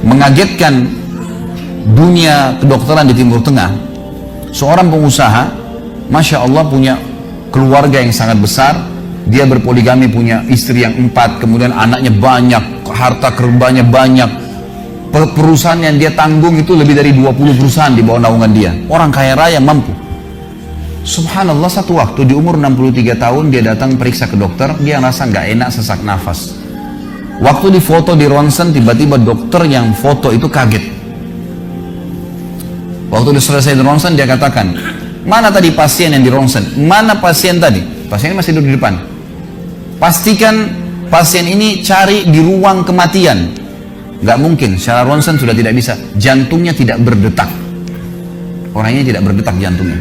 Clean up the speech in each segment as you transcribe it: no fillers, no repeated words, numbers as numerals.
mengagetkan dunia kedokteran di Timur Tengah. Seorang pengusaha, Masya Allah, punya keluarga yang sangat besar. Dia berpoligami, punya istri yang 4, kemudian anaknya banyak, harta kerbanya banyak. Perusahaan yang dia tanggung itu lebih dari 20 perusahaan di bawah naungan dia. Orang kaya raya, mampu. Subhanallah, satu waktu di umur 63 tahun dia datang periksa ke dokter. Dia rasa nggak enak, sesak nafas. Waktu difoto di ronsen, tiba-tiba dokter yang foto itu kaget. Waktu selesai di ronsen, dia katakan, mana tadi pasien yang di ronsen? Mana pasien tadi? Pasien ini masih duduk di depan. Pastikan pasien ini cari di ruang kematian. Nggak mungkin, secara ronsen sudah tidak bisa. Jantungnya tidak berdetak. Orangnya tidak berdetak jantungnya.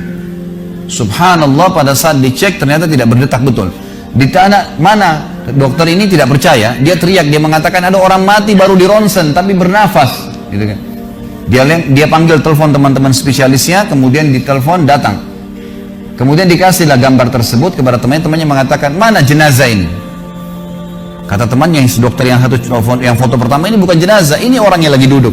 Subhanallah, pada saat dicek ternyata tidak berdetak betul. Ditanya mana, dokter ini tidak percaya. Dia teriak, dia mengatakan ada orang mati baru di ronsen tapi bernafas, gitu kan. Dia panggil telepon teman-teman spesialisnya, kemudian ditelepon datang. Kemudian dikasihlah gambar tersebut kepada temannya mengatakan, mana jenazah ini? Kata temannya, yang dokter yang foto pertama, ini bukan jenazah, ini orangnya lagi duduk.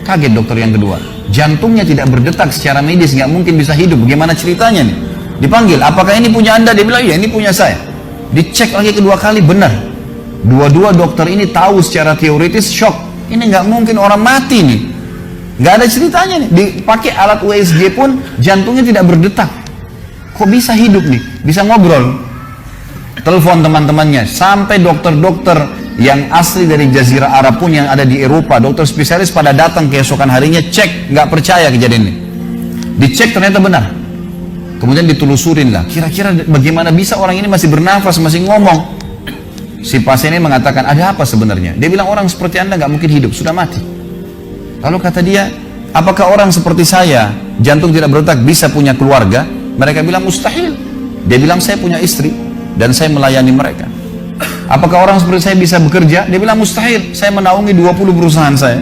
Kaget dokter yang kedua, jantungnya tidak berdetak secara medis, nggak mungkin bisa hidup. Bagaimana ceritanya nih? Dipanggil, apakah ini punya Anda? Dia bilang, iya ini punya saya. Dicek lagi kedua kali, benar. Dua-dua dokter ini tahu secara teoritis, shock. Ini nggak mungkin orang mati nih. Nggak ada ceritanya nih. Dipakai alat USG pun jantungnya tidak berdetak. Kok bisa hidup nih? Bisa ngobrol. Telepon teman-temannya. Sampai dokter-dokter yang asli dari Jazirah Arab pun yang ada di Eropa, dokter spesialis pada datang keesokan harinya cek, nggak percaya kejadian ini. Dicek ternyata benar. Kemudian ditelusurin lah. Kira-kira bagaimana bisa orang ini masih bernafas, masih ngomong? Si pasien ini mengatakan, ada apa sebenarnya? Dia bilang, orang seperti Anda nggak mungkin hidup, sudah mati. Lalu kata dia, apakah orang seperti saya, jantung tidak berdetak, bisa punya keluarga? Mereka bilang mustahil. Dia bilang, saya punya istri dan saya melayani mereka. Apakah orang seperti saya bisa bekerja? Dia bilang mustahil. Saya menaungi 20 perusahaan saya.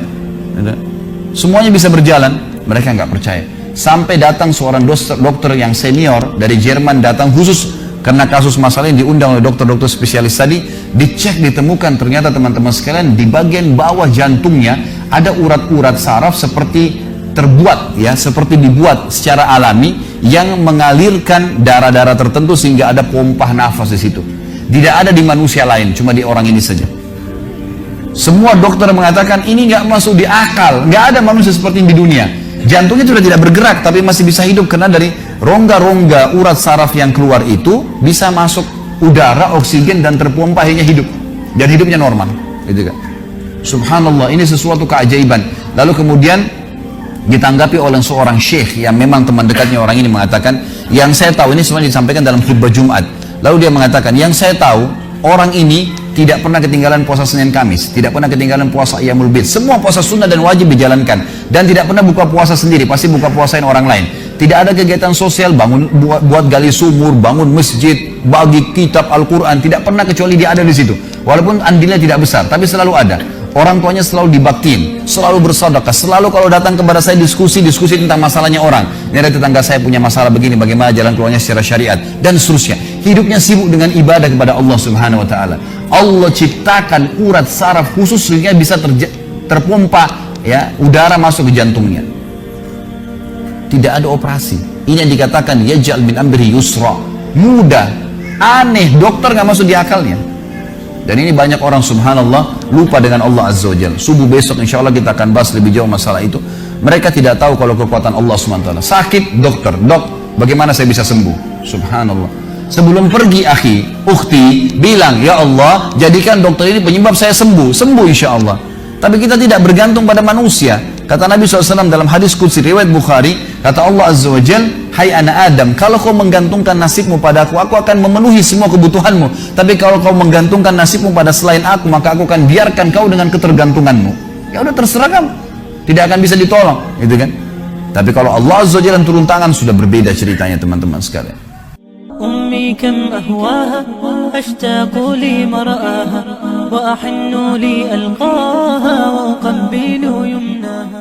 Semuanya bisa berjalan. Mereka nggak percaya. Sampai datang seorang dokter yang senior dari Jerman, datang khusus karena kasus masalah ini, diundang oleh dokter-dokter spesialis tadi. Dicek, ditemukan ternyata teman-teman sekalian di bagian bawah jantungnya ada urat-urat saraf seperti terbuat, ya, seperti dibuat secara alami yang mengalirkan darah-darah tertentu sehingga ada pompa nafas di situ. Tidak ada di manusia lain, cuma di orang ini saja. Semua dokter mengatakan ini nggak masuk di akal, nggak ada manusia seperti ini di dunia. Jantungnya sudah tidak bergerak tapi masih bisa hidup karena dari rongga-rongga urat saraf yang keluar itu bisa masuk udara, oksigen dan terpompa, akhirnya hidup dan hidupnya normal, gitu kan. Subhanallah, ini sesuatu keajaiban. Lalu kemudian ditanggapi oleh seorang syekh yang memang teman dekatnya orang ini, mengatakan, yang saya tahu, ini semuanya disampaikan dalam khutbah Jumat. Lalu dia mengatakan, yang saya tahu orang ini tidak pernah ketinggalan puasa Senin Kamis, tidak pernah ketinggalan puasa Iyamul Bid, semua puasa sunnah dan wajib dijalankan, dan tidak pernah buka puasa sendiri, pasti buka puasain orang lain. Tidak ada kegiatan sosial, buat gali sumur, bangun masjid, bagi kitab Al-Quran, tidak pernah kecuali dia ada di situ. Walaupun andilnya tidak besar, tapi selalu ada. Orang tuanya selalu dibaktiin, selalu bersedekah, selalu kalau datang kepada saya diskusi tentang masalahnya orang. Ini ada tetangga saya punya masalah begini, bagaimana jalan keluarnya secara syariat, dan seterusnya. Hidupnya sibuk dengan ibadah kepada Allah Subhanahu Wa Taala. Allah ciptakan urat saraf khusus sehingga bisa terpompa, ya, udara masuk ke jantungnya. Tidak ada operasi. Ini yang dikatakan yaj'al min amri yusra, mudah, aneh, dokter nggak masuk di akalnya. Dan ini banyak orang subhanallah lupa dengan Allah Azza wa Jalla. Subuh besok insya Allah kita akan bahas lebih jauh masalah itu. Mereka tidak tahu kalau kekuatan Allah SWT. Sakit, dokter, dok, bagaimana saya bisa sembuh? Subhanallah. Sebelum pergi akhi, ukhti, bilang, ya Allah, jadikan dokter ini penyebab saya sembuh. Sembuh insya Allah. Tapi kita tidak bergantung pada manusia. Kata Nabi SAW dalam hadis qudsi riwayat Bukhari, kata Allah Azza wa Jalla, hai anak Adam, kalau kau menggantungkan nasibmu pada aku akan memenuhi semua kebutuhanmu. Tapi kalau kau menggantungkan nasibmu pada selain aku, maka aku akan biarkan kau dengan ketergantunganmu. Ya udah, terserah kamu, tidak akan bisa ditolong, gitu kan. Tapi kalau Allah Azza wa Jalla turun tangan, sudah berbeda ceritanya teman-teman sekalian. أمي كم أهواها أشتاق لمرآها وأحن لألقاها وأقبل يمناها